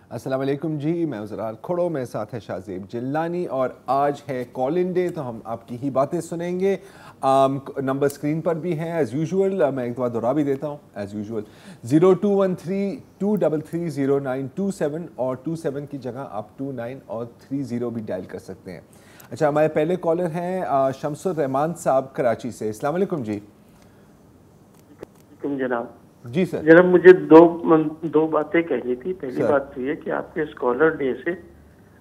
अस्सलाम वालेकुम जी, मैं उज़रार खोड़ो, मेरे साथ है शाहज़ेब जिलानी और आज है कॉल इन डे, तो हम आपकी ही बातें सुनेंगे। नंबर स्क्रीन पर भी हैं एज़ यूजुअल, मैं एक बार दोहरा भी देता हूँ एज़ यूजुअल 0213-233-0927 और 27 की जगह आप 29 और 30 भी डायल कर सकते हैं। अच्छा, हमारे पहले कॉलर हैं शम्सुर रहमान साहब कराची से। अस्सलाम वालेकुम जी। तुम जनाब जी सर। जनाब, मुझे दो बातें कहनी थी। पहली बात तो ये कि आपके स्कॉलर डे से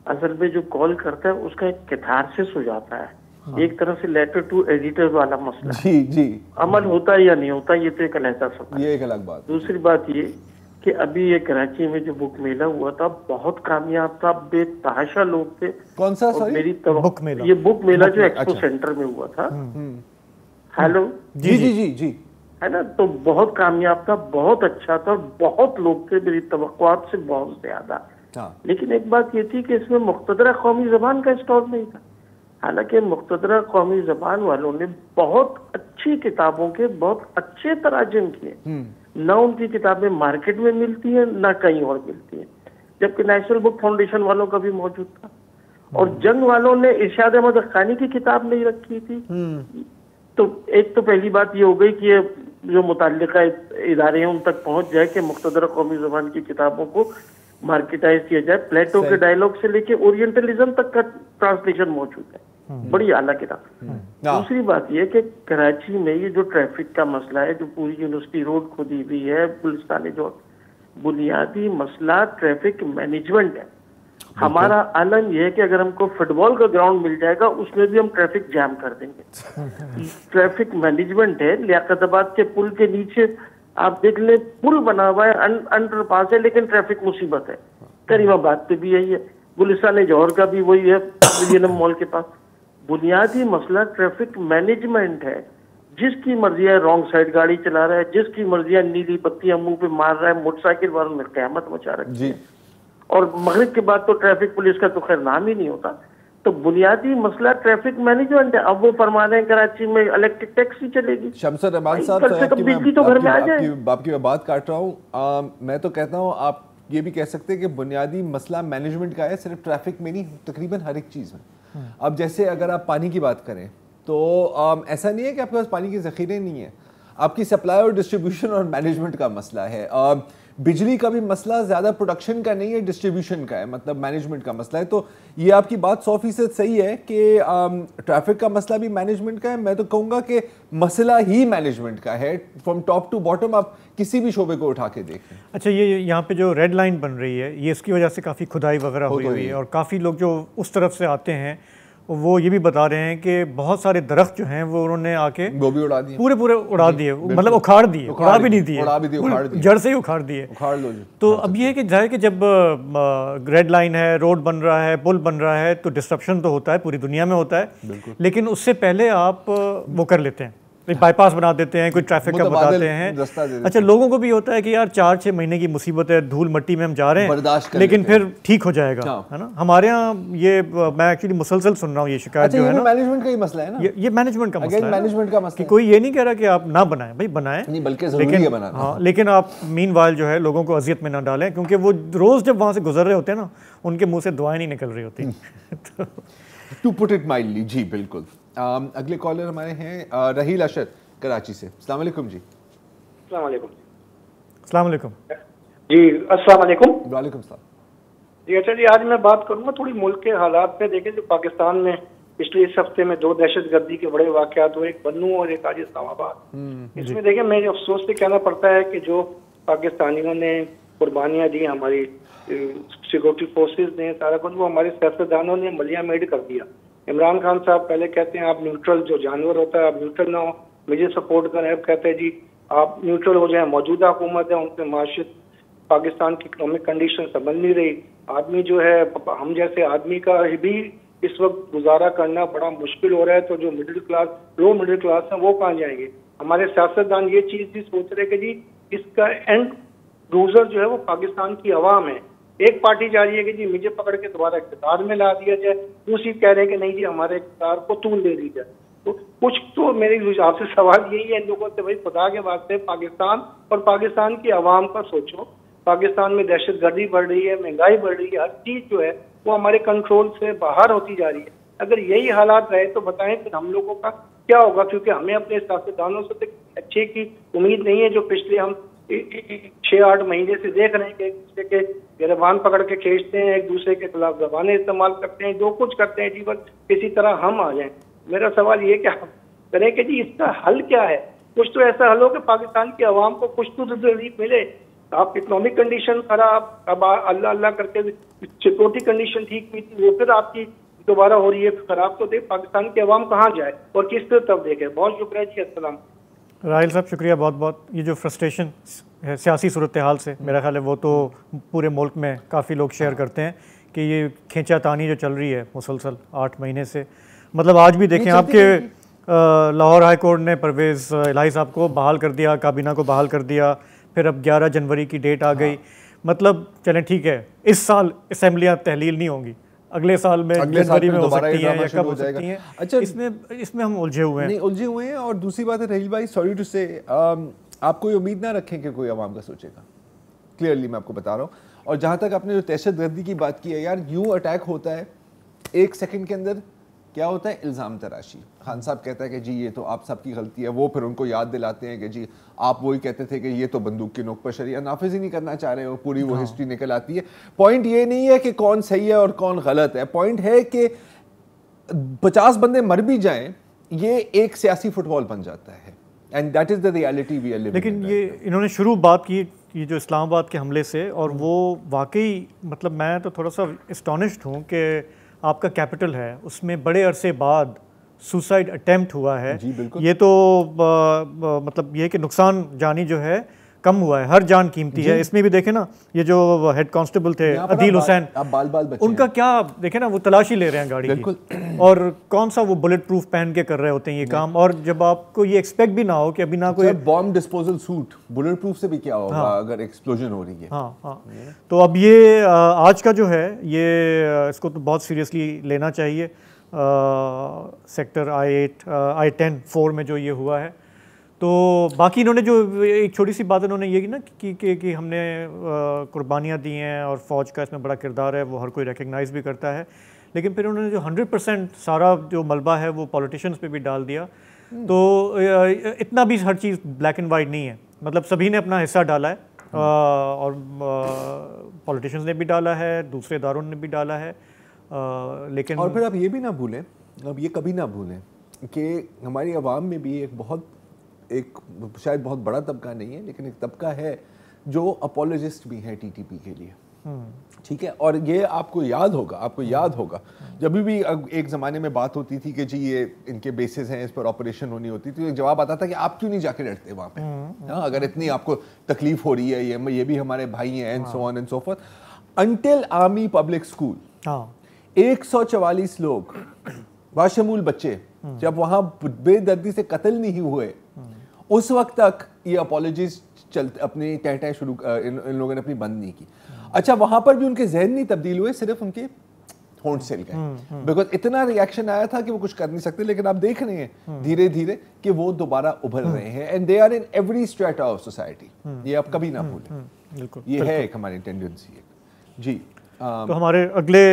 असल में जो कॉल करता है उसका एक कैथारसिस हो जाता है। हाँ। एक तरह से लेटर टू एडिटर वाला मसला जी जी, अमल होता है या नहीं होता, ये तो एक अलग सवाल, ये एक अलग बात। दूसरी बात ये कि अभी ये कराची में जो बुक मेला हुआ था बहुत कामयाब था, बेतहाशा लोग थे। कौन सा? सॉरी, मेरी बुक मेला, ये बुक मेला जो एक्सपो सेंटर में हुआ था। हेलो, जी जी जी जी, है ना, तो बहुत कामयाब था, बहुत अच्छा था, बहुत लोग थे, मेरी तवक्कुआत से बहुत ज्यादा। लेकिन एक बात ये थी कि इसमें मुख्तदरा कौमी जबान का स्टॉल नहीं था। हालांकि मुख्तदरा कौमी जबान वालों ने बहुत अच्छी किताबों के बहुत अच्छे तराजुम किए, ना उनकी किताबें मार्केट में मिलती हैं ना कहीं और मिलती हैं, जबकि नेशनल बुक फाउंडेशन वालों का भी मौजूद था। और जंग वालों ने इरशाद अहमद हक्कानी की किताब नहीं रखी थी। तो एक तो पहली बात ये हो गई कि ये जो मुतल्लिका इदारे हैं उन तक पहुंच जाए कि मुख्तदरा कौमी ज़बान की किताबों को मार्केटाइज किया जाए। प्लेटो के डायलॉग से लेके ओरिएंटलिज्म तक का ट्रांसलेशन मौजूद है, बड़ी आला किताब। दूसरी बात ये कि कराची में ये जो ट्रैफिक का मसला है, जो पूरी यूनिवर्सिटी रोड खुदी हुई है, पुलिस जो बुनियादी मसला ट्रैफिक मैनेजमेंट है। हमारा आलम यह है कि अगर हमको फुटबॉल का ग्राउंड मिल जाएगा उसमें भी हम ट्रैफिक जैम कर देंगे। ट्रैफिक मैनेजमेंट है। लियाकताबाद के पुल के नीचे आप देख लें, पुल बना हुआ है, अंडरपास है, लेकिन ट्रैफिक मुसीबत है। करीमाबाद पे भी यही है, गुलिस्तान जौहर का भी वही है, विलियम मॉल के पास। बुनियादी मसला ट्रैफिक मैनेजमेंट है। जिसकी मर्जी है रॉन्ग साइड गाड़ी चला रहा है, जिसकी मर्जी है नीली बत्तियां मुंह पे मार रहा है, मोटरसाइकिल वालों ने क़यामत मचा रखी है। और मगरिब के बाद तो ट्रैफिक पुलिस का तो खैर नाम ही नहीं होता। तो बुनियादी मसला ट्रैफिक मैनेजमेंट है। अब वो फरमा रहे हैं कराची में इलेक्ट्रिक टैक्सी चलेगी। शमसुर रहमान साहब, बिजली तो घर में आ जाए। आपकी मैं बात काट रहा हूँ, मैं तो कहता हूँ आप ये भी कह सकते हैं कि बुनियादी मसला मैनेजमेंट का है, सिर्फ ट्रैफिक में नहीं, तकरीबन हर एक चीज़ में। अब जैसे अगर आप पानी की बात करें तो ऐसा नहीं है कि आपके पास पानी की ज़ख़ीरे नहीं है, आपकी सप्लाई और डिस्ट्रीब्यूशन और मैनेजमेंट का मसला है। बिजली का भी मसला ज़्यादा प्रोडक्शन का नहीं है, डिस्ट्रीब्यूशन का है, मतलब मैनेजमेंट का मसला है। तो ये आपकी बात 100% सही है कि ट्रैफिक का मसला भी मैनेजमेंट का है। मैं तो कहूँगा कि मसला ही मैनेजमेंट का है, फ्रॉम टॉप टू बॉटम। आप किसी भी शोबे को उठा के देखें। अच्छा, ये यहाँ पे जो रेड लाइन बन रही है, ये इसकी वजह से काफ़ी खुदाई वगैरह हुई है, और काफ़ी लोग जो उस तरफ से आते हैं वो ये भी बता रहे हैं कि बहुत सारे दरख्त जो हैं वो उन्होंने आके वो भी उड़ा दिए, पूरे उड़ा दिए, मतलब उखाड़ दिए, उड़ा भी नहीं दिए, जड़ से ही उखाड़ दिए, उखाड़ लो। तो अब ये है कि जाए कि जब रेड लाइन है, रोड बन रहा है, पुल बन रहा है, तो डिस्ट्रप्शन तो होता है, पूरी दुनिया में होता है, लेकिन उससे पहले आप वो कर लेते हैं, बाईपास बना देते हैं, कोई ट्रैफिक का बताते हैं। अच्छा, लोगों को भी होता है कि यार 4-6 महीने की मुसीबत है, धूल मट्टी में हम जा रहे हैं, लेकिन फिर ठीक हो जाएगा, है ना। हमारे यहाँ ये मैं एक्चुअली मुसलसल सुन रहा हूँ ये शिकायत जो है ना, मैनेजमेंट का ही मसला है ना, ये मैनेजमेंट का मसला है, मैनेजमेंट का मसला कि कोई ये नहीं कह रहा कि आप ना बनाएं, भाई बनाएं, बल्कि ज़रूरी है बनाना। हाँ, लेकिन आप मीनवाइल जो है लोगों को अजियत में ना डालें, क्योंकि वो रोज जब वहाँ से गुजर रहे होते हैं ना, उनके मुँह से दुआएं नहीं निकल रही होती। To put it mildly. जी बिल्कुल। अगले कॉलर हमारे हैं रहील अशर कराची से। अस्सलाम वालेकुम जी। अस्सलाम वालेकुम। अस्सलाम वालेकुम जी। अस्सलाम वालेकुम। वालेकुम सलाम जी। अच्छा जी, आज मैं बात करूंगा थोड़ी मुल्क के हालात पे। देखें, जो पाकिस्तान में पिछले इस हफ्ते में 2 दहशतगर्दी के बड़े वाकयात हुए, एक बन्नू और एक आज इस्लामाबाद। इसमें देखें, मैं अफसोस से कहना पड़ता है कि जो पाकिस्तानियों ने कुर्बानियाँ दी, हमारी सिक्योरिटी फोर्सेज ने, सारा कुछ वो हमारे सियासतदानों ने मलिया मेड कर दिया। इमरान खान साहब पहले कहते हैं आप न्यूट्रल, जो जानवर होता है आप न्यूट्रल ना हो, मुझे सपोर्ट करें। अब कहते हैं जी आप न्यूट्रल हो जाए, मौजूदा हुकूमत है उनके माशियत, पाकिस्तान की इकोनॉमिक कंडीशन समझ नहीं रही। आदमी जो है, हम जैसे आदमी का भी इस वक्त गुजारा करना बड़ा मुश्किल हो रहा है, तो जो middle class, low middle class है, वो कहाँ जाएंगे। हमारे सियासतदान ये चीज भी सोच रहे कि जी इसका एंड लूजर जो है वो पाकिस्तान की अवाम है। एक पार्टी जा रही है कि जी मुझे पकड़ के दोबारा इक़्तिदार में ला दिया जाए, दूसरी कह रहे हैं कि नहीं जी हमारे इक़्तिदार को तूल दे दी जाए। तो कुछ तो मेरे आपसे सवाल यही है इन लोगों से, भाई खुदा के वास्ते पाकिस्तान और पाकिस्तान की अवाम का सोचो। पाकिस्तान में दहशतगर्दी बढ़ रही है, महंगाई बढ़ रही है, हर चीज जो है वो हमारे कंट्रोल से बाहर होती जा रही है। अगर यही हालात रहे तो बताएं फिर हम लोगों का क्या होगा, क्योंकि हमें अपने सियासतदानों से तो अच्छे की उम्मीद नहीं है, जो पिछले हम 6-8 महीने से देख रहे हैं कि एक दूसरे के गिरबान पकड़ के खींचते हैं, एक दूसरे के खिलाफ जबानें इस्तेमाल करते हैं, जो कुछ करते हैं जी बस किसी तरह हम आ जाएं। मेरा सवाल ये क्या करें कि जी इसका हल क्या है? कुछ तो ऐसा हल हो कि पाकिस्तान की आवाम को कुछ तो रिलीफ मिले। आप इकोनॉमिक कंडीशन खराब, अब अल्लाह अल्लाह करके सिक्योरिटी कंडीशन ठीक हुई थी, वो फिर आपकी दोबारा हो रही है खराब, तो देख पाकिस्तान की आवाम कहाँ जाए और किस तरफ देखे। बहुत शुक्रिया जी, अस्सलाम। राहिल साहब शुक्रिया बहुत बहुत। ये जो फ्रस्ट्रेशन है सियासी सूरत हाल से, मेरा ख्याल है वो तो पूरे मुल्क में काफ़ी लोग शेयर करते हैं कि ये खींचातानी जो चल रही है मुसलसल 8 महीने से, मतलब आज भी देखें आपके लाहौर हाई कोर्ट ने परवेज़ इलाही साहब को बहाल कर दिया, काबीना को बहाल कर दिया, फिर अब 11 जनवरी की डेट आ गई। मतलब चलें ठीक है, इस साल असेंबलियाँ तहलील नहीं होंगी, अगले साल में जनवरी में हो सकती हैं या कब हो सकती हैं। अच्छा, इसमें हम उलझे हुए हैं। नहीं उलझे हुए हैं। और दूसरी बात है राहिल भाई, सॉरी टू से, आप कोई उम्मीद ना रखें कि कोई आवाम का सोचेगा, क्लियरली मैं आपको बता रहा हूँ। और जहाँ तक आपने जो दहशतगर्दी की बात की है यार, यूँ अटैक होता है 1 सेकंड के अंदर, क्या होता है? इल्ज़ाम तराशी। खान साहब कहता है कि जी ये तो आप सबकी गलती है, वो फिर उनको याद दिलाते हैं कि जी आप वही कहते थे कि ये तो बंदूक की नोक पर शरिया नाफिज ही नहीं करना चाह रहे हो, पूरी वो हिस्ट्री निकल आती है। पॉइंट ये नहीं है कि कौन सही है और कौन गलत है, पॉइंट है कि 50 बंदे मर भी जाएं, ये एक सियासी फुटबॉल बन जाता है, and that is the reality we are living. लेकिन ये इन्होंने शुरू बात की ये जो इस्लामाबाद के हमले से, और वो वाकई मतलब मैं तो थोड़ा सा एस्टॉनिश्ड हूँ कि आपका कैपिटल है, उसमें बड़े अरसे बाद सुसाइड अटेम्प्ट हुआ है। ये तो मतलब ये कि नुकसान जानी जो है कम हुआ है, हर जान कीमती है। इसमें भी देखें ना, ये जो हेड कांस्टेबल थे अदील हुसैन, उनका क्या देखें ना, वो तलाशी ले रहे हैं गाड़ी की, और कौन सा वो बुलेट प्रूफ पहन के कर रहे होते हैं ये काम। और जब आपको ये एक्सपेक्ट भी ना हो कि अभी ना कोई bomb disposal suit, bullet proof से भी क्या होगा अगर एक्सप्लोजन हो रही है। हाँ, तो अब ये आज का जो है ये इसको तो बहुत सीरियसली लेना चाहिए। सेक्टर I-10-4 में जो ये हुआ है, तो बाकी इन्होंने जो एक छोटी सी बात इन्होंने ये की ना कि हमने कुर्बानियाँ दी हैं और फ़ौज का इसमें बड़ा किरदार है, वो हर कोई रिकग्नाइज़ भी करता है। लेकिन फिर उन्होंने जो 100% सारा जो मलबा है वो पॉलिटिशियंस पे भी डाल दिया। तो इतना भी हर चीज़ ब्लैक एंड वाइट नहीं है, मतलब सभी ने अपना हिस्सा डाला है, और पॉलिटिशियंस ने भी डाला है, दूसरे इदारों ने भी डाला है। लेकिन और फिर आप ये भी ना भूलें, अब ये कभी ना भूलें कि हमारी आवाम में भी एक शायद बहुत बड़ा तबका नहीं है, लेकिन एक तबका है जो अपोलोजिस्ट भी है टीटीपी के लिए, ठीक है। और ये आपको याद होगा जब भी एक ज़माने में बात होती थी कि जी ये इनके बेसिस हैं, इस पर ऑपरेशन होनी होती थी, तो एक जवाब आता था कि आप क्यों नहीं जाके लड़ते वहाँ पे, हाँ, अगर इतनी आपको तकलीफ हो रही है, ये भी हमारे भाई हैं, and so on and so forth. Until army public school 144 लोग बाशमूल बच्चे जब वहाँ बेदर्दी से कत्ल नहीं हुए, उस वक्त तक ये अपॉलॉजीज चलते अपनी टहटें शुरू इन लोगों ने अपनी बंद नहीं की। अच्छा, वहां पर भी उनके जहन नहीं तब्दील हुए, सिर्फ उनके होंठ सिल गए, बिकॉज इतना रिएक्शन आया था कि वो कुछ कर नहीं सकते। लेकिन आप देख रहे हैं धीरे धीरे कि वो दोबारा उभर रहे हैं, and they are in every strata of society. ये आप कभी ना भूलें, ये है एक हमारी टेंडेंसी जी। तो हमारे अगले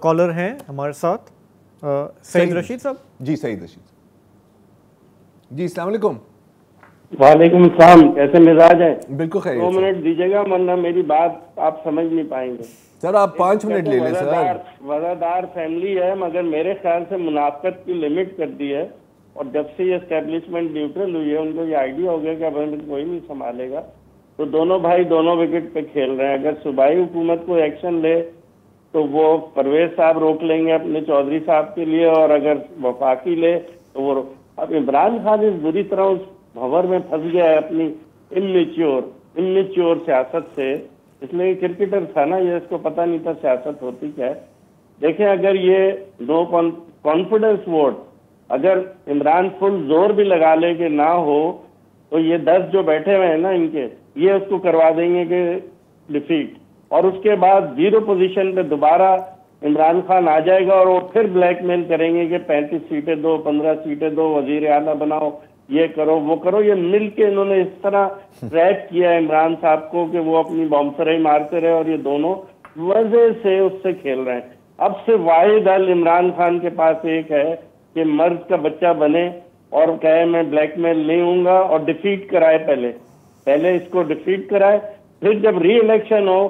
कॉलर हैं हमारे साथ सईद रशीद साहब। जी सईद रशीद जी, अस्सलाम वालेकुम। वालेकुम सलाम, कैसे मिजाज है? बिल्कुल खैरियत। 2 मिनट दीजिएगा, वरना मेरी बात आप समझ नहीं पाएंगे। सर आप 5 मिनट ले लें सर। वज़ादार फैमिली है, मगर मेरे ख्याल से मुनाफकत की लिमिट कर दी है, और जब से ये एस्टेब्लिशमेंट न्यूट्रल हुई है उनको ये आइडिया हो गया कि अब हमें कोई नहीं संभालेगा, तो दोनों भाई दोनों विकेट पे खेल रहे हैं। अगर सूबाई हुकूमत को एक्शन ले तो वो परवेज साहब रोक लेंगे अपने चौधरी साहब के लिए, और अगर वफाकी ले तो वो। अब इमरान खान इस बुरी तरह उस भंवर में फंस गया है अपनी इमेच्योर सियासत से, इसलिए क्रिकेटर था ना ये, इसको पता नहीं था सियासत होती क्या है। देखें, अगर ये नो कॉन्फिडेंस वोट अगर इमरान फुल जोर भी लगा ले कि ना हो, तो ये 10 जो बैठे हुए हैं ना इनके, ये उसको करवा देंगे कि डिफीट, और उसके बाद 0 पोजीशन पे दोबारा इमरान खान आ जाएगा और वो फिर ब्लैकमेल करेंगे कि 35 सीटें दो, 15 सीटें दो, वजीर आला बनाओ, ये करो वो करो, ये मिल के इन्होंने इस तरह ट्रैप किया इमरान साहब को कि वो अपनी बॉम्बसराई मारते रहे और ये दोनों वजह से उससे खेल रहे हैं। अब से वाहिद हल इमरान खान के पास एक है कि मर्द का बच्चा बने और कहे मैं ब्लैकमेल नहीं हूंगा और डिफीट कराए, पहले इसको डिफीट कराए, फिर जब री इलेक्शन हो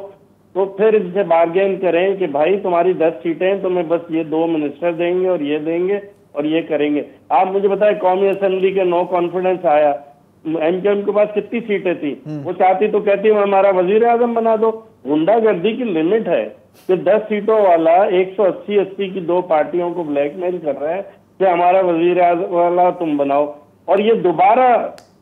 तो फिर इनसे बार्गेन करें कि भाई तुम्हारी 10 सीटें तुम्हें बस ये 2 मिनिस्टर देंगे और ये देंगे और ये करेंगे। आप मुझे बताएं कौमी असेंबली के नो कॉन्फिडेंस आया, एमकेएम के पास कितनी सीटें थी? वो चाहती तो कहती हमारा वजीर आजम बना दो। गुंडागर्दी की लिमिट है कि 10 सीटों वाला 180 की 2 पार्टियों को ब्लैकमेल कर रहा है कि हमारा वजीर आजम वाला तुम बनाओ। और ये दोबारा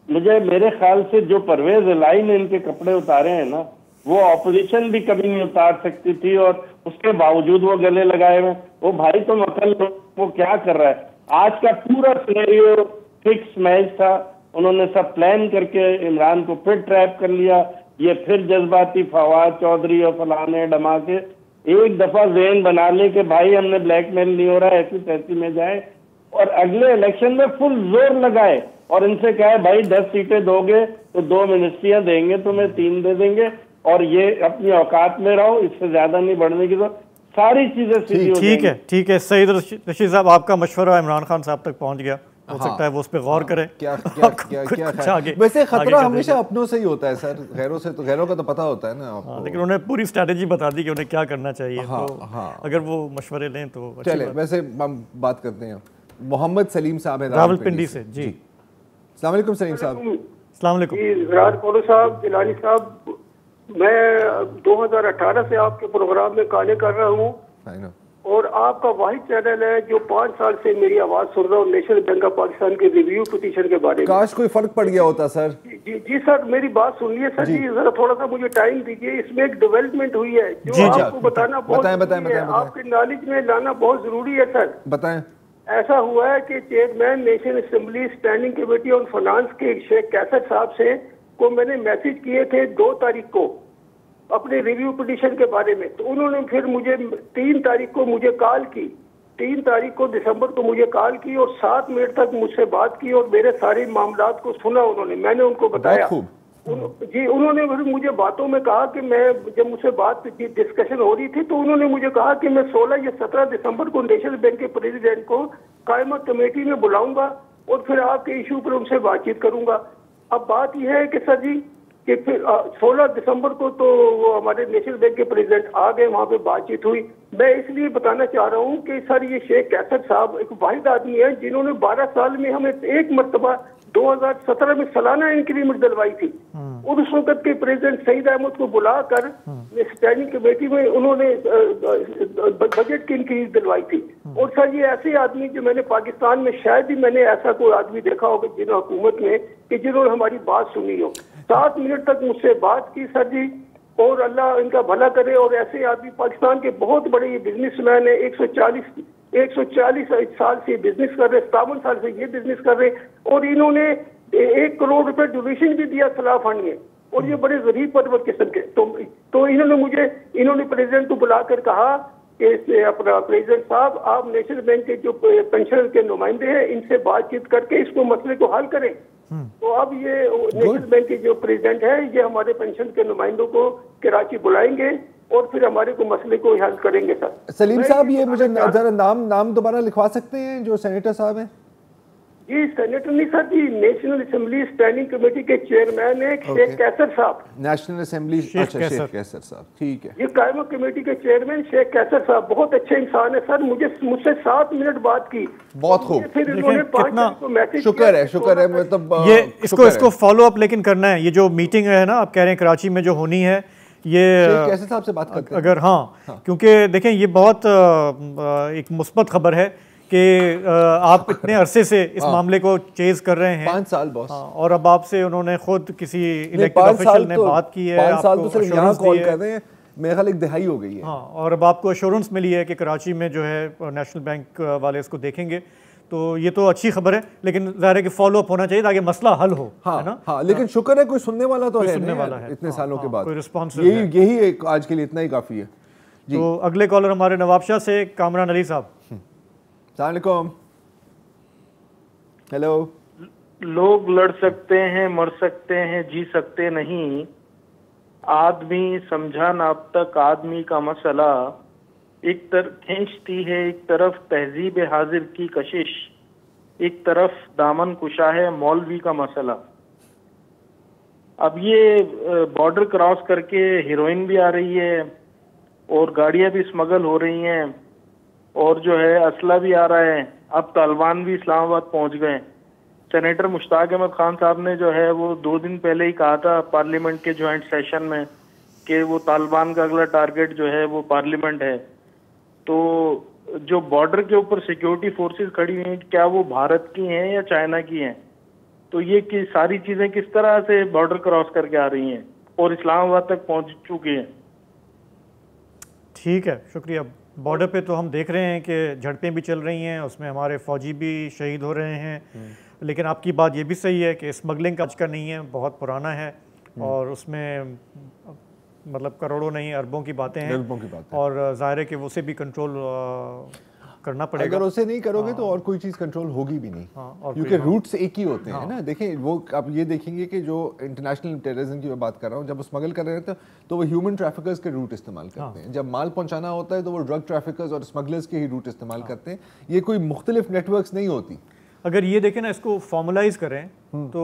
मेरे ख्याल से जो परवेज इलाही ने इनके कपड़े उतारे हैं ना, वो ऑपोजिशन भी कभी नहीं उतार सकती थी और उसके बावजूद वो गले लगाए हुए। वो भाई तुम अकल, वो क्या कर रहा है? आज का पूरा सिनेरियो फिक्स मैच था, उन्होंने सब प्लान करके इमरान को फिर ट्रैप कर लिया। ये फिर जज्बाती फवाद चौधरी और फलाने डमाके एक दफा ज़हन बना ले कि भाई हमने ब्लैकमेल नहीं हो रहा है, ऐसी तैसी में जाए और अगले इलेक्शन में फुल जोर लगाए और इनसे कहे भाई 10 सीटें दोगे तो 2 मिनिस्ट्रियां देंगे, तुम्हें 3 दे देंगे और ये अपनी औकात में रहो, इससे ज्यादा नहीं बढ़ने की। तो सारी चीजें सीधी हो ठीक है, ठीक है। सईद रशीद साहब, आपका मशवरा इमरान खान साहब तक पहुंच गया, हो सकता है वो उस पर गौर करें। वैसे खतरा हमेशा अपनों से ही होता है सर, गैरों का तो पता होता है ना आपको। लेकिन उन्हें पूरी स्ट्रैटेजी बता दी कि उन्हें क्या करना चाहिए। अगर वो मशवरे लें तो चले। वैसे हम बात करते हैं मोहम्मद सलीम साहब है रावलपिंडी से। जी अस्सलाम वालेकुम सलीम साहब। अस्सलाम वालेकुम साहब, जिलानी साहब, मैं 2018 से आपके प्रोग्राम में काले कर रहा हूँ और आपका वाहिद चैनल है जो 5 साल से मेरी आवाज सुन रहा हूँ नेशनल बैंक ऑफ पाकिस्तान के रिव्यू पिटीशन के बारे में। काश कोई फर्क पड़ गया होता सर। जी सर, मेरी बात सुनिए सर जी, जरा थोड़ा सा मुझे टाइम दीजिए। इसमें एक डेवलपमेंट हुई है जो आपको बताना बहुत जरूरी है, आपके नॉलेज में लाना बहुत जरूरी है सर। बताएं। ऐसा हुआ है कि chairman national assembly standing committee on finance के शेख कैसर साहब से को मैंने मैसेज किए थे 2 तारीख को अपने रिव्यू पिटीशन के बारे में, तो उन्होंने फिर मुझे 3 तारीख को मुझे कॉल की, 3 तारीख को दिसंबर को मुझे कॉल की और 7 मिनट तक मुझसे बात की और मेरे सारे मामलात को सुना उन्होंने, मैंने उनको बताया। जी, उन्होंने फिर मुझे बातों में कहा कि मैं जब मुझसे बात डिस्कशन हो रही थी तो उन्होंने मुझे कहा कि मैं 16 या 17 दिसंबर को नेशनल बैंक के प्रेसिडेंट को कायमा कमेटी में बुलाऊंगा और फिर आपके इशू पर उनसे बातचीत करूंगा। अब बात यह है कि सर जी कि फिर 16 दिसंबर को तो वो हमारे नेशनल बैंक के प्रेसिडेंट आ गए, वहाँ पे बातचीत हुई। मैं इसलिए बताना चाह रहा हूँ कि सर ये शेख कैसर साहब एक वाहिद आदमी है जिन्होंने 12 साल में हमें एक मरतबा 2017 में सालाना इंक्रीमेंट दिलवाई थी और उस वक्त के प्रेसिडेंट सईद अहमद को बुलाकर स्टैंडिंग कमेटी में उन्होंने बजट की इंक्रीज दिलवाई थी। और सर ये ऐसे आदमी जो मैंने पाकिस्तान में शायद ही मैंने ऐसा कोई आदमी देखा होगा जिन हुकूमत में कि जिन्होंने हमारी बात सुनी हो। 7 मिनट तक मुझसे बात की सर जी, और अल्लाह इनका भला करे। और ऐसे आदमी पाकिस्तान के बहुत बड़े बिजनेसमैन है, 140 साल से बिजनेस कर रहे, 57 साल से ये बिजनेस कर रहे और इन्होंने 1 करोड़ रुपए डोनेशन भी दिया सलाह फंड में और ये बड़े गरीब परवर किस्म के। तो इन्होंने प्रेसिडेंट को बुलाकर कहा कि अपना प्रेसिडेंट साहब आप नेशनल बैंक के जो पेंशन के नुमाइंदे हैं इनसे बातचीत करके इसको मसले को हल करें। तो अब ये नेशनल बैंक के जो प्रेसिडेंट है ये हमारे पेंशन के नुमाइंदों को कराची बुलाएंगे और फिर हमारे को मसले को हल करेंगे। सर सलीम साहब, ये मुझे जरा नाम दोबारा लिखवा सकते हैं जो सेनेटर साहब हैं? जी सेनेटर नहीं सर जी, नेशनल असेंबली स्टैंडिंग कमेटी के चेयरमैन है शेख कैसर साहब। नेशनल असेंबली शेख कैसर साहब, ठीक है। ये कायमा कमेटी के चेयरमैन शेख कैसर साहब बहुत अच्छे इंसान है सर, मुझसे 7 मिनट बात की। बहुत खूब। फिर इन्होंने 5 तारीख को मैसेज, शुक्र है मतलब ये इसको फॉलो अप लेकिन करना है। ये जो मीटिंग है ना आप कह रहे हैं कराची में जो होनी है, ये कैसे साहब से बात करते हैं अगर हाँ, क्योंकि देखें ये बहुत एक मुस्बत खबर है कि आप इतने अरसे से इस मामले को चेज कर रहे हैं, 5 साल बॉस, और अब आपसे उन्होंने खुद किसी इलेक्टेड ऑफिशियल ने बात की है, 5 साल तो सिर्फ यहाँ कॉल कर रहे हैं, मेरे ख्याल 1 दिहाई हो गई है। हाँ, और अब आपको एश्योरेंस मिली है कि कराची में जो है नेशनल बैंक वाले इसको देखेंगे, तो ये तो अच्छी खबर है, लेकिन ज़ाहिर है कि फॉलो अप होना चाहिए ताकि मसला हल हो। हाँ, है ना? हाँ, लेकिन शुक्र है कोई सुनने वाला तो है, सुनने वाला है इतने सालों के बाद, कोई रिस्पॉन्स। यही एक आज के लिए इतना ही काफ़ी है। तो अगले कॉलर हमारे नवाबशाह से कामरान अली साहब। अस्सलाम वालेकुम। हेलो लोग लड़ सकते हैं, मर सकते हैं, जी सकते नहीं, आदमी समझा ना अब तक आदमी का मसला, एक तरफ खींचती है एक तरफ तहजीब हाजिर की कशिश, एक तरफ दामन कुशा है मौलवी का मसला। अब ये बॉर्डर क्रॉस करके हीरोइन भी आ रही है और गाड़ियां भी स्मगल हो रही हैं और जो है असला भी आ रहा है। अब तालिबान भी इस्लामाबाद पहुंच गए। सेनेटर मुश्ताक अहमद खान साहब ने जो है वो 2 दिन पहले ही कहा था पार्लियामेंट के ज्वाइंट सेशन में कि वो तालिबान का अगला टारगेट जो है वो पार्लियामेंट है। तो जो बॉर्डर के ऊपर सिक्योरिटी फोर्सेस खड़ी हुई हैं, क्या वो भारत की हैं या चाइना की हैं? तो ये कि सारी चीजें किस तरह से बॉर्डर क्रॉस करके आ रही हैं और इस्लामाबाद तक पहुंच चुकी हैं। ठीक है, शुक्रिया। बॉर्डर पे तो हम देख रहे हैं कि झड़पें भी चल रही हैं, उसमें हमारे फौजी भी शहीद हो रहे हैं, लेकिन आपकी बात ये भी सही है कि स्मगलिंग का आज का नहीं है, बहुत पुराना है और उसमें मतलब करोड़ों नहीं अरबों की बातें हैं, और ज़ाहिर है कि उसे भी कंट्रोल करना पड़ेगा। अगर उसे नहीं करोगे तो और कोई चीज़ कंट्रोल होगी भी नहीं, क्योंकि रूट्स एक ही होते हैं ना। देखें वो आप ये देखेंगे कि जो इंटरनेशनल टेररिज्म की मैं बात कर रहा हूँ, जब वो स्मगल कर रहे थे तो वो ह्यूमन ट्रैफिकर्स के रूट इस्तेमाल करते हैं। जब माल पहुंचाना होता है तो वो ड्रग ट्रैफिकर्स और स्मगलर्स के ही रूट इस्तेमाल करते हैं। ये कोई मुख्तलिफ नेटवर्क्स नहीं होती। अगर ये देखें ना, इसको फॉर्मलाइज करें तो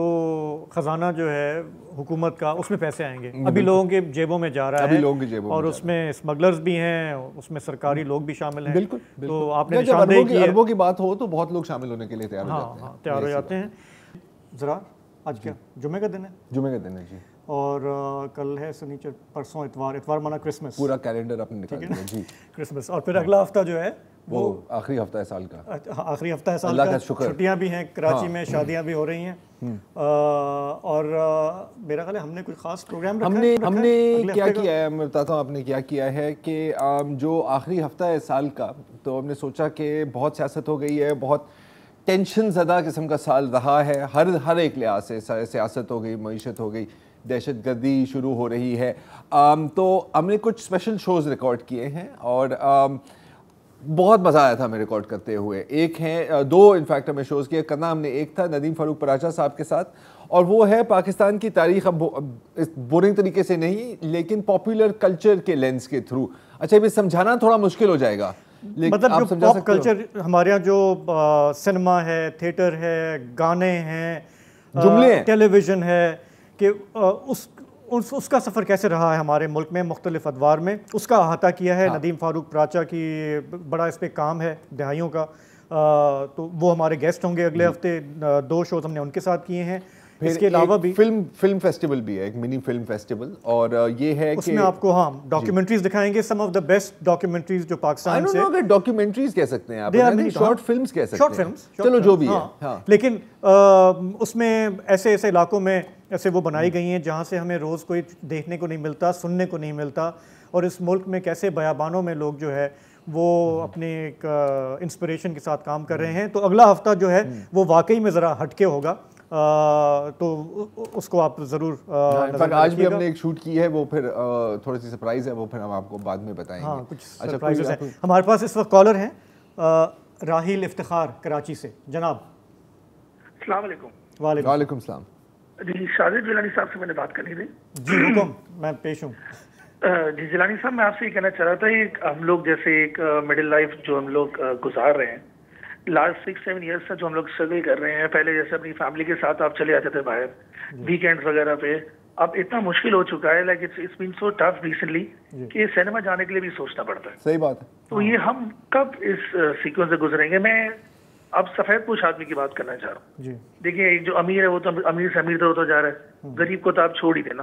खजाना जो है हुकूमत का, उसमें पैसे आएंगे। अभी लोगों के जेबों में जा रहा है, लोगों की जेबों और उसमें स्मगलर्स भी हैं, उसमें सरकारी लोग भी शामिल हैं। बिल्कुल, तो आपने जब अरबों की बात हो तो बहुत लोग शामिल होने के लिए तैयार हो जाते हैं। ज़रा आज क्या जुमे का दिन है? जुमे का दिन है जी। और कल है शनिचर, परसों इतवार माना क्रिसमस। पूरा कैलेंडर आपने निकाल दिया जी। क्रिसमस, और फिर अगला हफ्ता जो है वो आखिरी हफ्ता है साल का। आखिरी हफ्ता है साल का। छुट्टियां भी हैं कराची में, शादियां भी हो रही हैं। और मेरा ख्याल है हमने कोई खास प्रोग्राम रखा है। हमने क्या किया है, मैं बताता हूँ आपने क्या किया है कि जो आखिरी हफ्ता है साल का, तो हमने सोचा कि बहुत सियासत हो गई है, बहुत टेंशन ज़दा किस्म का साल रहा है हर एक लिहाज से। सियासत हो गई, मईशत हो गई, दहशत गर्दी शुरू हो रही है। तो हमने कुछ स्पेशल शोज़ रिकॉर्ड किए हैं और बहुत मज़ा आया था हमें रिकॉर्ड करते हुए। एक है, 2 इनफैक्ट हमें शोज़ किया करना हमने। एक था नदीम फारूक पराचा साहब के साथ, और वो है पाकिस्तान की तारीख़, अब इस बोरिंग तरीके से नहीं लेकिन पॉपुलर कल्चर के लेंस के थ्रू। अच्छा, ये समझाना थोड़ा मुश्किल हो जाएगा, मतलब आप जो पॉप कल्चर हमारे यहाँ जो सिनेमा है, थिएटर है, गाने हैं, जुमले हैं, टेलीविज़न है, कि उसका सफ़र कैसे रहा है हमारे मुल्क में मुख्तलिफ अदवार में, उसका अहाता किया है। नदीम फारूक पराचा की बड़ा इस पर काम है दहाइयों का। तो वो हमारे गेस्ट होंगे अगले हफ्ते। 2 शोज हमने उनके साथ किए हैं। इसके अलावा भी फिल्म फेस्टिवल भी है, एक मिनी फिल्म फेस्टिवल, और ये है कि उसमें आपको डॉक्यूमेंटरीज दिखाएंगे, सम ऑफ द बेस्ट डॉक्यूमेंटरीज जो पाकिस्तान से, अगर डॉक्यूमेंटरीज कह सकते हैं आप, शॉर्ट फिल्म्स कह सकते हैं, शॉर्ट फिल्म्स, चलो जो भी है। लेकिन उसमें ऐसे ऐसे इलाकों में ऐसे वो बनाई गई हैं जहाँ से हमें रोज़ कोई देखने को नहीं मिलता, सुनने को नहीं मिलता, और इस मुल्क में कैसे बयाबानों में लोग जो है वो अपने एक इंस्पिरेशन के साथ काम कर रहे हैं। तो अगला हफ्ता जो है वो वाकई में ज़रा हटके होगा, तो उसको आप ज़रूर आज भी हमने एक शूट की है, वो फिर थोड़ी सी सरप्राइज है, वो फिर हम आपको बाद में बताएंगे। हाँ, कुछ सरप्राइजेस हैं। हमारे पास इस वक्त कॉलर हैं राहिल इफ्तिखार कराची से। जनाब अस्सलाम वालेकुम। वालेकुम सलाम जी। साजिद जिलानी साहब से मैंने बात करनी थी जी। हुकुम, मैं पेश हूँ जी। जिलानी साहब, मैं आपसे ये कहना चाह रहा था, हम लोग जैसे एक मिडिल लाइफ जो हम लोग गुजार रहे हैं, लास्ट 6-7 ईयर्स से जो हम लोग स्ट्रगल कर रहे हैं, पहले जैसे अपनी फैमिली के साथ आप चले जाते थे बाहर वीकेंड्स वगैरह पे, अब इतना मुश्किल हो चुका है, like it's been so tough recently कि सिनेमा जाने के लिए भी सोचना पड़ता है। सही बात है। तो ये हम कब इस सीक्वेंस से गुजरेंगे? मैं अब सफेद पोश आदमी की बात करना चाह रहा हूँ। देखिए, जो अमीर है वो तो अमीर से अमीर होता जा रहा है, गरीब को तो आप छोड़ ही देना।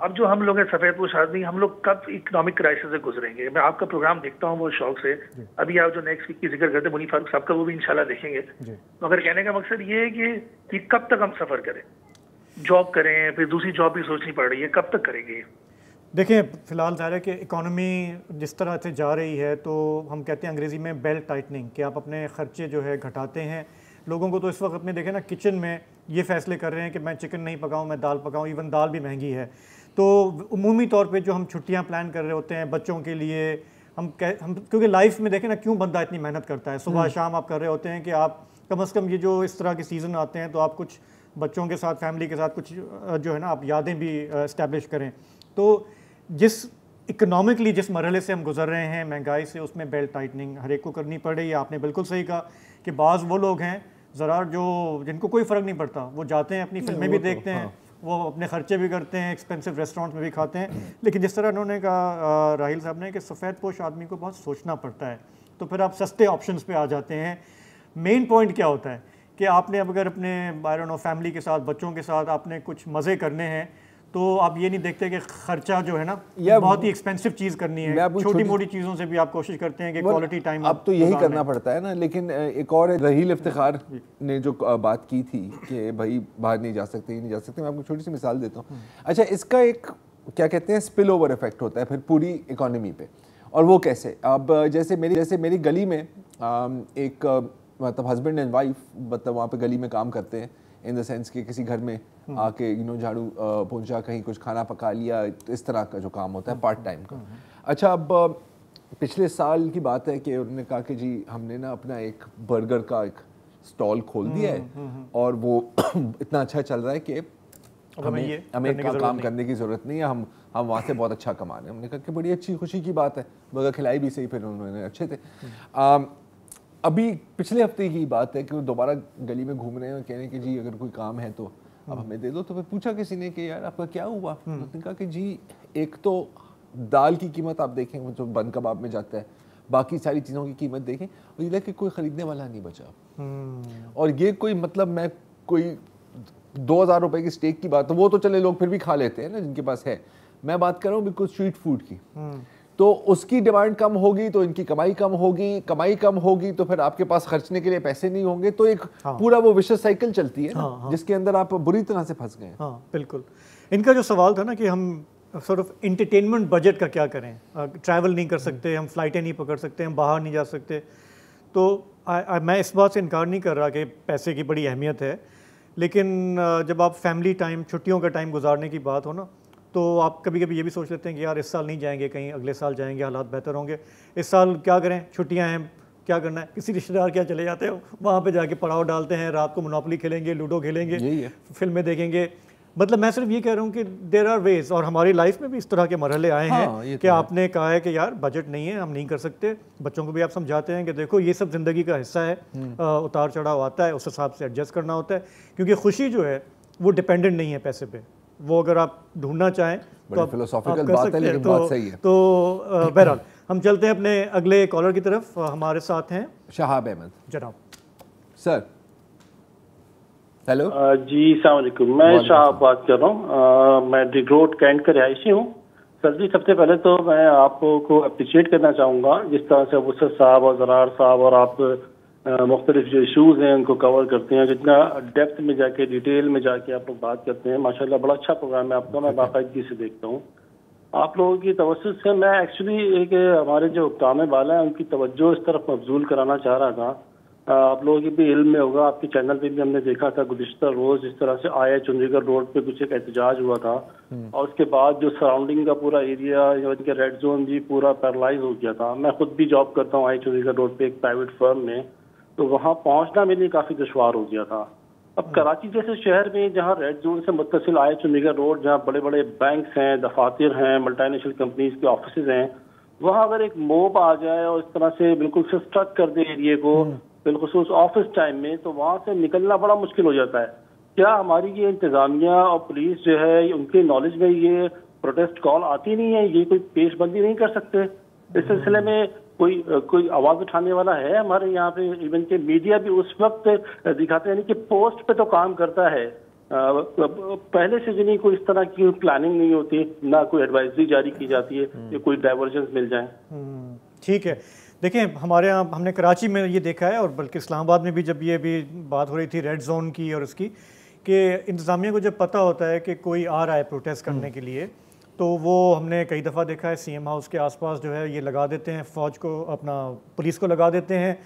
अब जो हम लोग हैं सफेद पोश आदमी, हम लोग कब इकोनॉमिक क्राइसिस से गुजरेंगे? मैं आपका प्रोग्राम देखता हूँ बहुत शौक से। अभी आप जो नेक्स्ट वीक की जिक्र करते हैं मुनीफ फारूक साहब का, वो भी इंशाल्लाह देखेंगे। मगर कहने का मकसद ये है कि कब तक हम सफर करें, जॉब करें, फिर दूसरी जॉब भी सोचनी पड़ रही है, कब तक करेंगे? देखिए, फ़िलहाल ज़ाहिर है कि इकॉनमी जिस तरह से जा रही है, तो हम कहते हैं अंग्रेज़ी में बेल्ट टाइटनिंग, कि आप अपने ख़र्चे जो है घटाते हैं। लोगों को तो इस वक्त अपने देखें ना, किचन में ये फ़ैसले कर रहे हैं कि मैं चिकन नहीं पकाऊं, मैं दाल पकाऊं, इवन दाल भी महंगी है। तो उमूमी तौर पे जो हम छुट्टियां प्लान कर रहे होते हैं बच्चों के लिए, हम क्योंकि लाइफ में देखें ना, क्यों बंदा इतनी मेहनत करता है, सुबह शाम आप कर रहे होते हैं कि आप कम से कम ये जो इस तरह के सीज़न आते हैं तो आप कुछ बच्चों के साथ, फैमिली के साथ कुछ जो है ना आप यादें भी इस्टेब्लिश करें। तो जिस इकोनॉमिकली जिस मरहले से हम गुजर रहे हैं महंगाई से, उसमें बेल्ट टाइटनिंग हर एक को करनी पड़ रही है। आपने बिल्कुल सही कहा कि बाज़ वो लोग हैं ज़रा जो जिनको कोई फ़र्क नहीं पड़ता, वो जाते हैं अपनी फिल्में भी देखते हैं, वो अपने खर्चे भी करते हैं, एक्सपेंसिव रेस्टोरेंट्स में भी खाते हैं। लेकिन जिस तरह उन्होंने कहा राहिल साहब ने कि सफ़ेद पोश आदमी को बहुत सोचना पड़ता है, तो फिर आप सस्ते ऑप्शंस पे आ जाते हैं। मेन पॉइंट क्या होता है कि आपने अब अगर अपने आई डोंट नो फैमिली के साथ, बच्चों के साथ आपने कुछ मज़े करने हैं, तो आप ये नहीं देखते कि खर्चा जो है ना बहुत ही एक्सपेंसिव चीज़ करनी है। छोटी मोटी चीज़ों से भी आप कोशिश करते हैं कि क्वालिटी टाइम अब तो यही करना पड़ता है ना। लेकिन एक और रहील इफ्तिखार ने जो बात की थी कि भाई बाहर नहीं जा सकते, नहीं जा सकते, मैं आपको छोटी सी मिसाल देता हूँ। अच्छा, इसका एक क्या कहते हैं स्पिल ओवर इफेक्ट होता है फिर पूरी इकोनॉमी पे। और वो कैसे? अब जैसे मेरी गली में एक मतलब हस्बैंड एंड वाइफ मतलब वहाँ पे गली में काम करते हैं, इन द सेंस कि किसी घर में आके झाड़ू पोंछा, कहीं कुछ खाना पका लिया, इस तरह का जो काम होता है पार्ट टाइम का। अच्छा, अब पिछले साल की बात है कि उन्होंने कहा कि जी हमने ना अपना एक बर्गर का एक स्टॉल खोल दिया है और वो इतना अच्छा चल रहा है कि हमें काम करने की ज़रूरत नहीं है, हम वहाँ से बहुत अच्छा कमा रहे हैं। हमने कहा कि बड़ी अच्छी खुशी की बात है, बर्गर खिलाई भी सही, फिर उन्होंने अच्छे थे। अभी पिछले हफ्ते की बात है कि वो दोबारा गली में घूम रहे हैं और कह रहे हैं कि जी अगर कोई काम है तो अब हमें दे दो। तो फिर पूछा किसी ने कि यार आपका क्या हुआ? उसने कहा कि जी एक तो दाल की कीमत आप देखें वो जो बन कबाब में जाता है, बाकी सारी चीज़ों की कीमत देखें, और ये कि कोई ख़रीदने वाला नहीं बचा। और ये कोई मतलब मैं कोई 2000 रुपए की स्टेक की बात, तो वो तो चले लोग फिर भी खा लेते हैं ना जिनके पास है। मैं बात कर रहा हूँ बिल्कुल स्ट्रीट फूड की। तो उसकी डिमांड कम होगी तो इनकी कमाई कम होगी, कमाई कम होगी तो फिर आपके पास खर्चने के लिए पैसे नहीं होंगे। तो एक पूरा वो विशेष साइकिल चलती है ना, जिसके अंदर आप बुरी तरह से फंस गए। हाँ बिल्कुल। इनका जो सवाल था ना कि हम सॉर्ट ऑफ इंटरटेनमेंट बजट का क्या करें, ट्रैवल नहीं कर सकते, हम फ्लाइटें नहीं पकड़ सकते, हम बाहर नहीं जा सकते। तो मैं इस बात से इनकार नहीं कर रहा कि पैसे की बड़ी अहमियत है, लेकिन जब आप फैमिली टाइम, छुट्टियों का टाइम गुजारने की बात हो ना, तो आप कभी कभी ये भी सोच लेते हैं कि यार इस साल नहीं जाएंगे कहीं, अगले साल जाएंगे, हालात बेहतर होंगे। इस साल क्या करें, छुट्टियां हैं, क्या करना है, किसी रिश्तेदार क्या चले जाते हैं, वहाँ पे जाके पड़ाव डालते हैं, रात को मोनोपोली खेलेंगे, लूडो खेलेंगे, फिल्में देखेंगे। मतलब मैं सिर्फ ये कह रहा हूँ कि देयर आर वेज, और हमारी लाइफ में भी इस तरह के मरहले आए हैं कि आपने कहा है कि यार बजट नहीं है, हम नहीं कर सकते। बच्चों को भी आप समझाते हैं कि देखो ये सब ज़िंदगी का हिस्सा है, उतार चढ़ाव आता है, उस हिसाब से एडजस्ट करना होता है, क्योंकि खुशी जो है वो डिपेंडेंट नहीं है पैसे पे। वो अगर आप ढूंढना चाहें तो आप फिलोसॉफिकल बात है, लेकिन बात सही है। तो बहरहाल हम चलते हैं अपने अगले कॉलर की तरफ। हमारे साथ हैं शहाब अहमद। जनाब सर। हेलो जी, अस्सलाम वालेकुम। मैं शहाब बात कर रहा हूँ। मैं रिंग रोड कैंट का रिहायशी हूँ। सर जी, सबसे पहले तो मैं आपको अप्रिशिएट करना चाहूँगा जिस तरह से वसत साहब और जरार साहब और आप मुख्तलिफ जो इशूज़ हैं उनको कवर करते हैं, जितना डेप्थ में जाके, डिटेल में जाके आप लोग बात करते हैं। माशाल्लाह बड़ा अच्छा प्रोग्राम है आपका, मैं बाकायदगी से देखता हूँ। आप लोगों की तवज्जुह से मैं एक्चुअली एक हमारे जो काम वाला है उनकी तवज्जो इस तरफ मबजूल कराना चाह रहा था। आप लोगों की भी इल्म में होगा, आपके चैनल पे भी हमने देखा था गुज़िश्ता रोज़ जिस तरह से आया चंडीगढ़ रोड पे कुछ एक एहतजाज हुआ था, और उसके बाद जो सराउंडिंग का पूरा एरिया यानी कि रेड जोन भी पूरा पैरालाइज हो गया था। मैं खुद भी जॉब करता हूँ आई चंडीगढ़ रोड पे एक प्राइवेट फर्म में, तो वहाँ पहुँचना मेरे लिए काफ़ी दुश्वार हो गया था। अब कराची जैसे शहर में जहाँ रेड जोन से मुत्तसिल आए चंडीगढ़ रोड, जहाँ बड़े बड़े बैंक्स हैं, दफातर हैं, मल्टीनेशनल कंपनीज के ऑफिस हैं, वहाँ अगर एक मोब आ जाए और इस तरह से बिल्कुल से स्ट्रक कर दे एरिए को बिलखुसूस ऑफिस टाइम में, तो वहाँ से निकलना बड़ा मुश्किल हो जाता है। क्या हमारी ये इंतजामिया और पुलिस जो है उनके नॉलेज में ये प्रोटेस्ट कॉल आती नहीं है, ये कोई पेशबंदी नहीं कर सकते? इस सिलसिले में कोई आवाज उठाने वाला है हमारे यहाँ पे? इवन के मीडिया भी उस वक्त दिखाते हैं कि पोस्ट पे तो काम करता है, पहले से जो नहीं कोई इस तरह की प्लानिंग नहीं होती, ना कोई एडवाइजरी जारी की जाती है कि कोई डाइवर्जेंस मिल जाए। ठीक है, देखिए हमारे यहाँ हमने कराची में ये देखा है, और बल्कि इस्लामाबाद में भी जब ये भी बात हो रही थी रेड जोन की और इसकी, कि इंतज़ामिया को जब पता होता है कि कोई आ रहा है प्रोटेस्ट करने के लिए, तो वो हमने कई दफ़ा देखा है सीएम हाउस के आसपास जो है ये लगा देते हैं, फ़ौज को, अपना पुलिस को लगा देते हैं।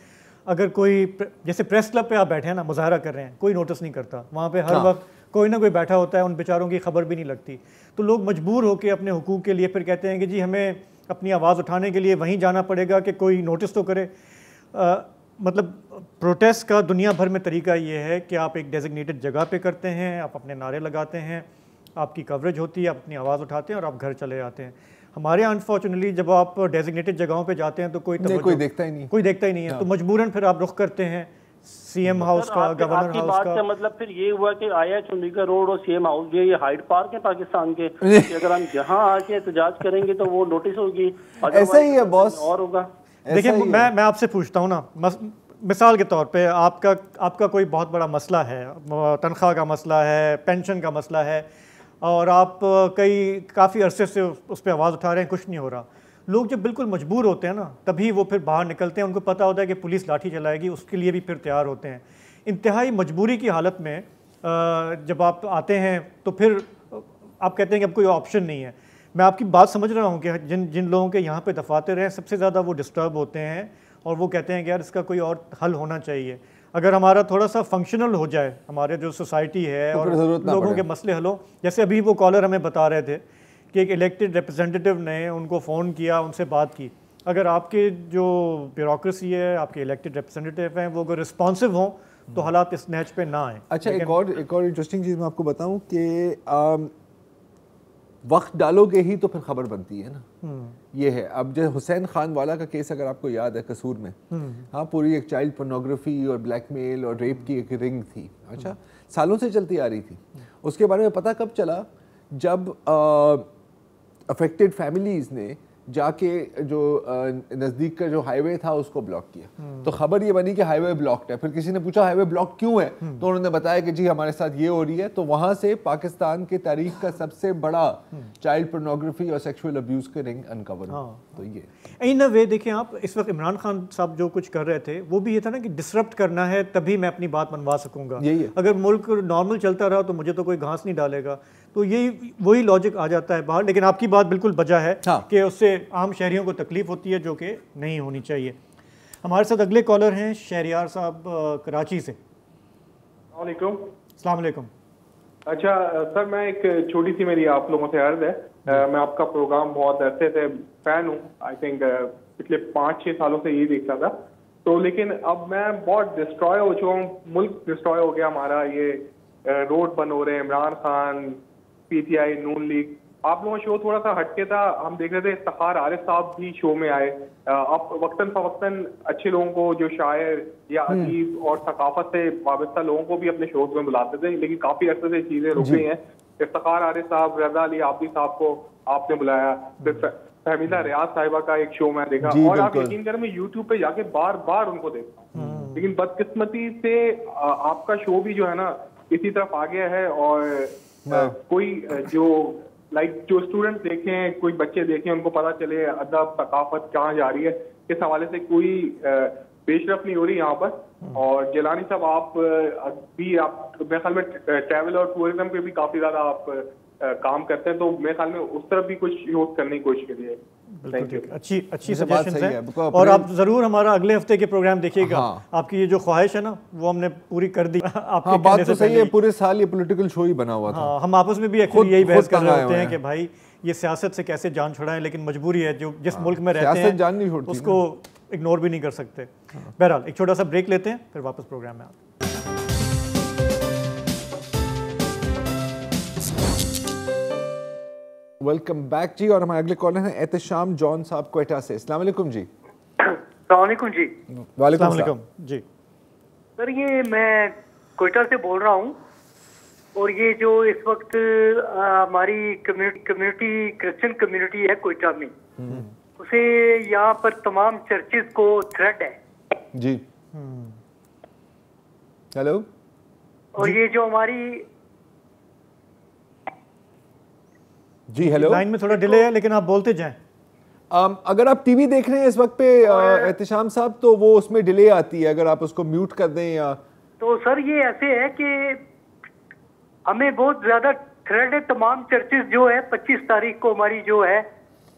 अगर कोई जैसे प्रेस क्लब पे आप बैठे हैं ना, मुजाहरा कर रहे हैं, कोई नोटिस नहीं करता, वहाँ पे हर वक्त कोई ना कोई बैठा होता है, उन बेचारों की खबर भी नहीं लगती। तो लोग मजबूर होकर अपने हुकूक के लिए फिर कहते हैं कि जी हमें अपनी आवाज़ उठाने के लिए वहीं जाना पड़ेगा कि कोई नोटिस तो करे। मतलब प्रोटेस्ट का दुनिया भर में तरीका ये है कि आप एक डेजिग्नेटेड जगह पे करते हैं, आप अपने नारे लगाते हैं, आपकी कवरेज होती है, आप अपनी आवाज़ उठाते हैं और आप घर चले जाते हैं। हमारे यहाँ अनफॉर्चुनेटली जब आप डेजिग्नेटेड जगहों पे जाते हैं तो कोई देखता ही नहीं है, तो मजबूरन फिर आप रुख करते हैं सीएम हाउस का, गवर्नर हाउस का। मतलब फिर ये हुआ कि आया चंडीगढ़ रोड और सीएम हाउस, ये हाइड पार्क है पाकिस्तान के, अगर हम यहाँ आके एहतजाज करेंगे तो वो नोटिस होगी, ऐसा ही है बॉस और होगा। देखिए मैं आपसे पूछता हूँ ना, मिसाल के तौर पे आपका कोई बहुत बड़ा मसला है, तनख्वाह का मसला है, पेंशन का मसला है, और आप काफ़ी अरसे से उस पर आवाज़ उठा रहे हैं, कुछ नहीं हो रहा। लोग जब बिल्कुल मजबूर होते हैं ना, तभी वो फिर बाहर निकलते हैं, उनको पता होता है कि पुलिस लाठी चलाएगी, उसके लिए भी फिर तैयार होते हैं। इंतहाई मजबूरी की हालत में जब आप आते हैं तो फिर आप कहते हैं कि अब कोई ऑप्शन नहीं है। मैं आपकी बात समझ रहा हूँ कि जिन लोगों के यहाँ पे दफातर हैं सबसे ज़्यादा वो डिस्टर्ब होते हैं और वो कहते हैं कि यार इसका कोई और हल होना चाहिए। अगर हमारा थोड़ा सा फंक्शनल हो जाए, हमारे जो सोसाइटी है और लोगों के मसले हल हो, जैसे अभी वो कॉलर हमें बता रहे थे कि एक इलेक्टेड रिप्रेजेंटेटिव ने उनको फ़ोन किया, उनसे बात की। अगर आपके जो ब्यूरोक्रेसी है, आपके इलेक्टेड रिप्रेजेंटेटिव हैं, वो अगर रिस्पॉन्सिव हों तो हालात इस नहज पे ना आए। अच्छा, एक और इंटरेस्टिंग चीज़ मैं आपको बताऊं कि वक्त डालोगे ही तो फिर खबर बनती है ना। ये है, अब जो हुसैन खान वाला का केस अगर आपको याद है, कसूर में हाँ पूरी एक चाइल्ड पोर्नोग्राफी और ब्लैकमेल और रेप की एक रिंग थी। अच्छा, सालों से चलती आ रही थी। उसके बारे में पता कब चला? जब अफेक्टेड फैमिलीज ने जाके जो नज़दीक का जो हाईवे था उसको ब्लॉक किया, तो खबर ये बनी कि हाईवे ब्लॉक्ड है। फिर किसी ने पूछा हाईवे ब्लॉक क्यों है, तो उन्होंने बताया कि जी हमारे साथ ये हो रही है। तो वहां से पाकिस्तान के तारीख का सबसे बड़ा चाइल्ड पोर्नोग्राफी और सेक्सुअल अब्यूज के रिंग अनकवर। तो ये इन अ वे देखें आप, इस वक्त इमरान खान साहब जो कुछ कर रहे थे वो भी ये था ना कि डिसरप्ट करना है, तभी मैं अपनी बात मनवा सकूंगा। अगर मुल्क नॉर्मल चलता रहा तो मुझे तो कोई घास नहीं डालेगा। तो यही वही लॉजिक आ जाता है बाहर। लेकिन आपकी बात बिल्कुल बजा है कि उससे आम शहरियों को तकलीफ होती है, जो कि नहीं होनी चाहिए। हमारे साथ अगले कॉलर हैं शहरियार साहब कराची से। अस्सलाम वालेकुम। अच्छा सर, मैं एक छोटी सी मेरी आप लोगों से अर्ज है, मैं आपका प्रोग्राम बहुत अरसे से फैन हूँ। आई थिंक पिछले 5-6 सालों से यही देखता था। तो लेकिन अब मैं बहुत डिस्ट्रॉय हो चुका हूँ, मुल्क डिस्ट्रॉय हो गया हमारा। ये रोड बंद हो रहे हैं, इमरान खान, पीटीआई, नून लीग। आप लोगों का शो थोड़ा सा हटके था, हम देख रहे थे इफ्तिखार आरिफ साहब भी शो में आए। आप वक्तन फवक्तन अच्छे लोगों को, जो शायर या अदीब और सकाफत से वाबस्ता लोगों को भी अपने शोज में बुलाते थे, लेकिन काफी अर्से से चीजें रुक गई हैं। इफ्तिखार आरिफ साहब, रजा अली आबदी साहब को आपने बुलाया, फिर फहमीदा रियाज साहिबा का एक शो मैं देखा, और आप यकीन करें मैं यूट्यूब पे जाके बार बार उनको देखता हूँ। लेकिन बदकिस्मती से आपका शो भी जो है ना इसी तरफ आ गया है, और कोई जो जो स्टूडेंट देखें, कोई बच्चे देखें, उनको पता चले अदब सकाफत कहाँ जा रही है, इस हवाले से कोई पेशरफ नहीं हो रही यहाँ पर। और जिलानी साहब, आप मेरे ख्याल में ट्रैवल और टूरिज्म पे भी काफी ज्यादा आप काम करते हैं, तो मेरे ख्याल में उस तरफ भी कुछ यूज करने की कोशिश करिए। अच्छी सजेशंस हैं, और आप जरूर हमारा अगले हफ्ते के प्रोग्राम देखिएगा। आपकी ये जो ख्वाहिश है ना वो हमने पूरी कर दी। आपकी बात तो सही है, पूरे साल ये पॉलिटिकल शो ही बना हुआ था। हम आपस में भी एक्चुअली यही बहस कर रहे होते हैं कि भाई ये सियासत से कैसे जान छुड़ाएं, लेकिन मजबूरी है, जो जिस मुल्क में रहते हैं उसको इग्नोर भी नहीं कर सकते। बहरहाल एक छोटा सा ब्रेक लेते हैं, फिर वापस प्रोग्राम में आते हैं। वेलकम बैक जी, और हमारे अगले कॉलर हैं एहतशाम जॉन साहब क्वेटा से। अस्सलाम वालेकुम जी। अस्सलाम वालेकुम जी। वालेकुम सलाम जी। सर ये मैं क्वेटा से बोल रहा हूँ, और ये जो इस वक्त हमारी कम्युनिटी क्रिश्चियन कम्युनिटी है क्वेटा में, उसे यहाँ पर तमाम चर्चेज को थ्रेट है जी। हेलो। और ये जो हमारी जी, हेलो, लाइन में थोड़ा डिले है, लेकिन आप बोलते जाएं। अगर आप टीवी देख रहे हैं इस वक्त पे एहतशाम साहब, तो वो उसमें डिले आती है, अगर आप उसको म्यूट कर दें या तो। सर ये ऐसे है कि हमें बहुत ज्यादा थ्रेड है। तमाम चर्चेज जो है 25 तारीख को हमारी जो है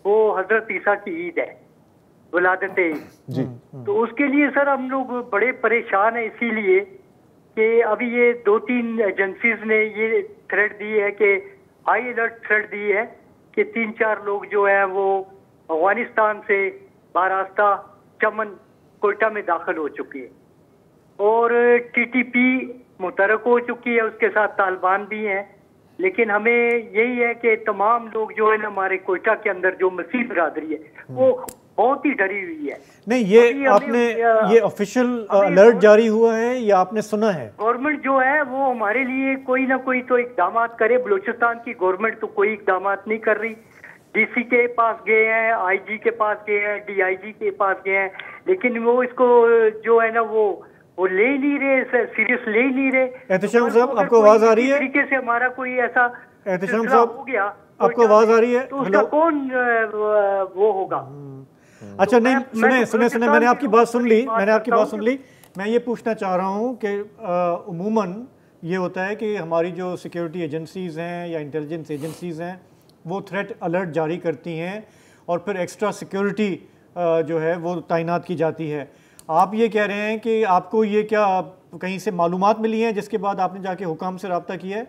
वो हजरत ईसा की ईद है, विलादत जी। तो उसके लिए सर हम लोग बड़े परेशान हैं, इसीलिए कि अभी ये 2-3 एजेंसीज ने ये थ्रेड दी है कि हाई अलर्ट थ्रेड दी है कि 3-4 लोग जो है वो अफगानिस्तान से बारास्ता चमन कोयटा में दाखिल हो चुके हैं। और टीटीपी मुतरक हो चुकी है, उसके साथ तालिबान भी हैं। लेकिन हमें यही है कि तमाम लोग जो है ना हमारे कोयटा के अंदर जो मसीह बिरादरी है वो बहुत ही डरी हुई है। नहीं, ये आपने ये ऑफिशियल अलर्ट जारी हुआ है या आपने सुना है? गवर्नमेंट जो है वो हमारे लिए कोई ना कोई तो इकदाम करे। बलूचिस्तान की गवर्नमेंट तो कोई इकदाम नहीं कर रही। डीसी के पास गए हैं, आईजी के पास गए हैं, डीआईजी के पास गए हैं, लेकिन वो इसको जो है ना वो ले ही नहीं रहे, सीरियस ले ही नहीं रहे। एहतशाम साहब, आपको आवाज आ रही है? तरीके से हमारा कोई ऐसा एहतशाम साहब हो गया, आपको आवाज आ रही है? तो उसका कौन वो होगा? अच्छा, नहीं, सुने, मैंने आपकी बात सुन ली। मैं ये पूछना चाह रहा हूँ कि उमूमन ये होता है कि हमारी जो सिक्योरिटी एजेंसीज हैं या इंटेलिजेंस एजेंसीज हैं वो थ्रेट अलर्ट जारी करती हैं और फिर एक्स्ट्रा सिक्योरिटी जो है वो तैनात की जाती है। आप ये कह रहे हैं कि आपको ये क्या कहीं से मालूमात मिली हैं जिसके बाद आपने जाके हुकाम से रब्ता किया है?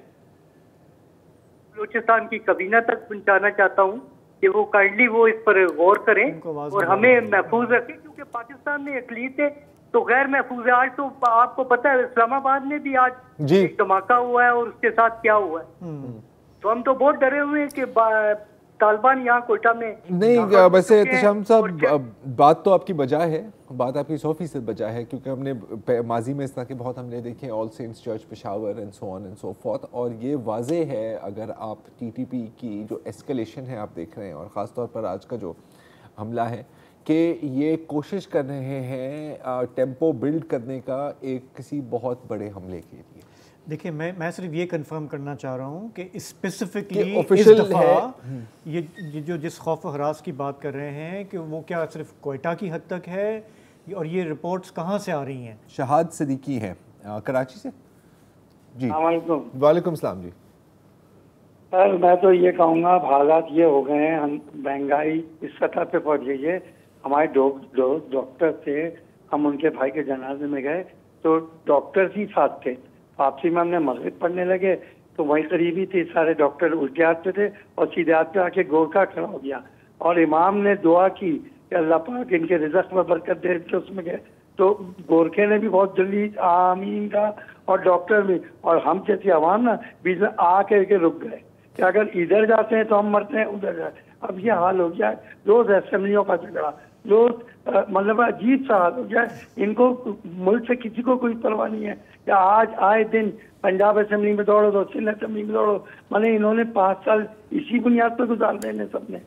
बलूचिस्तान की kabinah तक पहुंचाना चाहता हूँ कि वो काइंडली वो इस पर गौर करें और हमें महफूज रखें, क्योंकि पाकिस्तान में अक़लियतें तो गैर महफूज है। आज तो आपको पता है इस्लामाबाद में भी आज एक धमाका हुआ है और उसके साथ क्या हुआ है। तो हम तो बहुत डरे हुए हैं कि तालिबान यहाँ कोयटा में नहीं। वैसे एहतशाम साहब, बात तो आपकी बजा है, बात आपकी 100% बजा है, क्योंकि हमने माजी में इस तरह के बहुत हमने देखे, All Saints Church Peshawar and so on and so forth. और ये वाजे है, अगर आप टीटीपी की जो एस्केलेशन है आप देख रहे हैं, और ख़ास तौर पर आज का जो हमला है, कि ये कोशिश कर रहे हैं टेम्पो बिल्ड करने का एक किसी बहुत बड़े हमले के लिए। देखिए, मैं सिर्फ ये कंफर्म करना चाह रहा हूँ कि स्पेसिफिकली इस दफ़ा ये जो जिस खौफ हरास की बात कर रहे हैं कि वो क्या सिर्फ कोयटा की हद तक है, और ये रिपोर्ट्स कहाँ से आ रही हैं? शहाद सदीकी हैं कराची से जी। वालेकुम सलाम जी। सर, मैं तो ये कहूँगा हालात ये हो गए हैं, महंगाई इस सतह पे पहुँच गई है। हमारे डॉक्टर थे, हम उनके भाई के जनाजे में गए तो डॉक्टर ही साथ थे। वापसी में हमने मस्जिद पढ़ने लगे तो वहीं करीबी थे, सारे डॉक्टर उल्टे हाथ पे थे और सीधे हाथ पे आके गोरखा खड़ा हो गया और इमाम ने दुआ की कि अल्लाह पाक इनके रिज़्क़ में बरकत दे। तो उसमें गए तो गोरखे ने भी बहुत जल्दी आमीन कहा और डॉक्टर भी, और हम जैसी आवाम ना बीच में आके के रुक गए कि अगर इधर जाते हैं तो हम मरते हैं, उधर जाते। अब ये हाल हो गया है, रोज असेंबलियों का झगड़ा, रोज मतलब अजीब सा हाल हो गया है। इनको मुल्क से किसी को कोई परवाह नहीं है कि आज आए दिन पंजाब असेंबली में दौड़ो तो सिंध असेंबली में दौड़ो। माने इन्होंने 5 साल इसी बुनियाद पर गुजार देने सबने।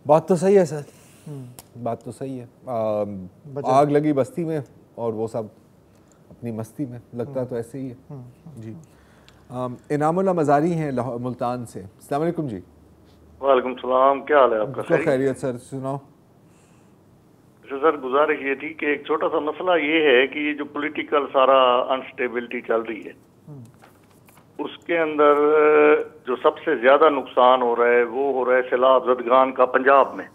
बात तो सही है सर, बात तो सही है। आग लगी बस्ती में और वो सब अपनी मस्ती में, लगता तो ऐसे ही है जी। इनामुल्लाह मज़ारी हैं मुल्तान से। अस्सलाम वालेकुम जी। वालेकुम सलाम, क्या हाल है आपका? खैरियत सर, सुनाओ। सर, गुजारिश ये थी कि एक छोटा सा मसला ये है कि ये जो पॉलिटिकल सारा अनस्टेबिलिटी चल रही है उसके अंदर जो सबसे ज्यादा नुकसान हो रहा है वो हो रहा है सैलाब ज़दगान का पंजाब में।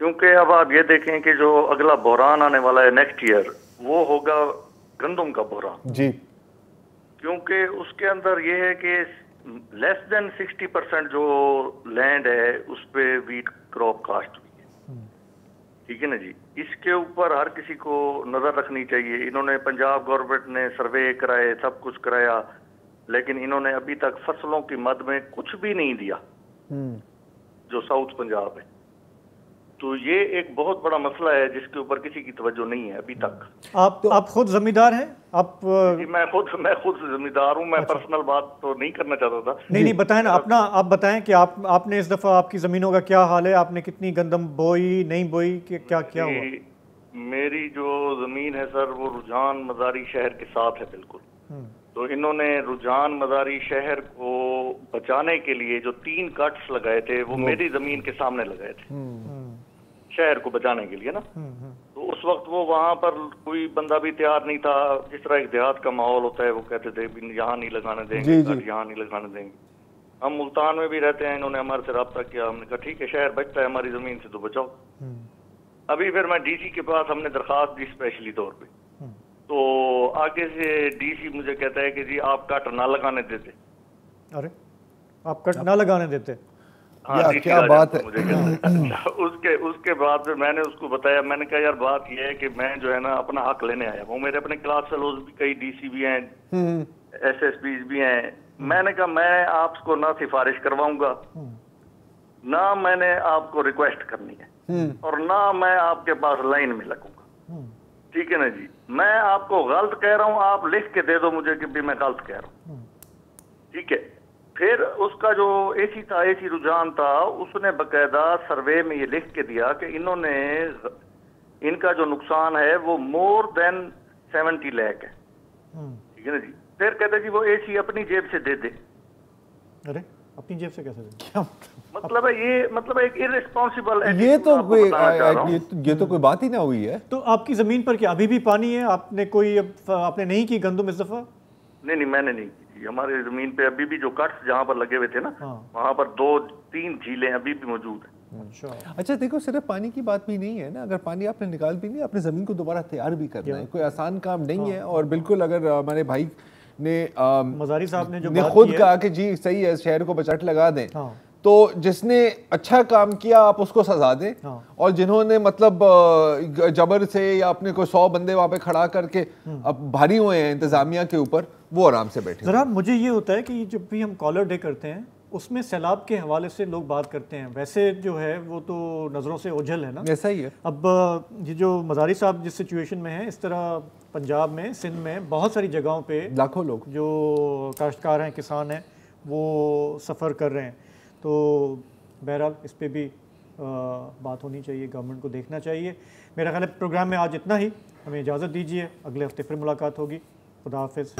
क्योंकि अब आप ये देखें कि जो अगला बहरान आने वाला है नेक्स्ट ईयर, वो होगा गंदम का बहरान जी। क्योंकि उसके अंदर ये है कि लेस देन 60% जो लैंड है उस पे वीट क्रॉप कास्ट हुई है, ठीक है ना जी। इसके ऊपर हर किसी को नजर रखनी चाहिए। इन्होंने पंजाब गवर्नमेंट ने सर्वे कराए, सब कुछ कराया, लेकिन इन्होंने अभी तक फसलों की मद में कुछ भी नहीं दिया जो साउथ पंजाब है। तो ये एक बहुत बड़ा मसला है जिसके ऊपर किसी की तवज्जो नहीं है अभी तक। आप खुद जमींदार हैं? आप मैं खुद जमींदार हूँ। मैं पर्सनल बात तो नहीं करना चाहता था। नहीं, बताएं ना अपना, आप बताएं कि आपने इस दफा आपकी जमीनों का क्या हाल है? आपने कितनी गंदम बोई, नहीं बोई, क्या हुआ? मेरी जो जमीन है सर वो रुझान मज़ारी शहर के साथ है बिल्कुल। तो इन्होंने रुझान मज़ारी शहर को बचाने के लिए जो 3 कट्स लगाए थे वो मेरी जमीन के सामने लगाए थे, शहर को बचाने के लिए ना। तो उस वक्त वो वहां पर कोई बंदा भी तैयार नहीं था। जिस तरह एक देहात का माहौल होता है, वो कहते थे यहाँ नहीं लगाने देंगे, यहाँ नहीं लगाने देंगे। हम मुल्तान में भी रहते हैं, इन्होंने हमारे से रब्ता किया, हमने कहा ठीक है शहर बचता है हमारी जमीन से तो बचाओ। अभी फिर मैं डीसी के पास हमने दरखास्त दी स्पेशली तौर पे, तो आगे से डीसी मुझे कहता है कि जी आप कट ना लगाने देते। अरे आप कट ना लगाने देते? हाँ, क्या बात है। मुझे उसके बाद फिर मैंने उसको बताया, मैंने कहा यार बात ये है कि मैं जो है ना अपना हक लेने आया हूँ, मेरे अपने क्लास फेलोज भी कई DC भी हैं, SSPs भी हैं। मैंने कहा मैं आपको ना सिफारिश करवाऊंगा, ना मैंने आपको रिक्वेस्ट करनी है, और ना मैं आपके पास लाइन में लगूंगा, ठीक है ना जी। मैं आपको गलत कह रहा हूँ, आप लिख के दे दो मुझे कि भी मैं गलत कह रहा हूँ, ठीक है। फिर उसका जो एसी रुझान था, उसने बकायदा सर्वे में ये लिख के दिया कि इनका जो नुकसान है वो मोर देन 70 लाख है, ठीक है ना जी। फिर कहते जी वो AC अपनी जेब से दे दे। अरे अपनी जेब से कैसे दे? क्या मतलब है ये, मतलब एक इररिस्पॉन्सिबल, ये तो कोई बात ही ना हुई है। तो आपकी जमीन पर क्या अभी भी पानी है? आपने नहीं की गंदम इस दफा? नहीं, मैंने नहीं की। हमारे जमीन पे अभी भी जो कट्स जहाँ पर लगे हुए थे ना, वहाँ पर 2-3 झीलें अभी भी मौजूद है। अच्छा देखो, सिर्फ पानी की बात भी नहीं है ना, अगर पानी आपने निकाल भी नहीं, अपनी जमीन को दोबारा तैयार भी करना है, कोई आसान काम नहीं है। और बिल्कुल अगर हमारे भाई ने मज़ारी साहब ने खुद कहा कि जी सही है, शहर को बजट लगा दें, तो जिसने अच्छा काम किया आप उसको सजा दें, और जिन्होंने मतलब जबर से या अपने को 100 बंदे वहां पे खड़ा करके अब भारी हुए हैं इंतजामिया के ऊपर, वो आराम से बैठे। जरा मुझे ये होता है कि जब भी हम कॉलर डे करते हैं उसमें सैलाब के हवाले से लोग बात करते हैं, वैसे जो है वो तो नज़रों से ओझल है ना। ऐसा ही है। अब ये जो मज़ारी साहब जिस सिचुएशन में है, इस तरह पंजाब में, सिंध में बहुत सारी जगहों पे लाखों लोग जो काश्तकार हैं, किसान हैं, वो सफ़र कर रहे हैं। तो बहरहाल इस पे भी बात होनी चाहिए, गवर्नमेंट को देखना चाहिए। मेरा ख्याल है प्रोग्राम में आज इतना ही, हमें इजाज़त दीजिए, अगले हफ्ते फिर मुलाकात होगी। खुदा हाफिज़।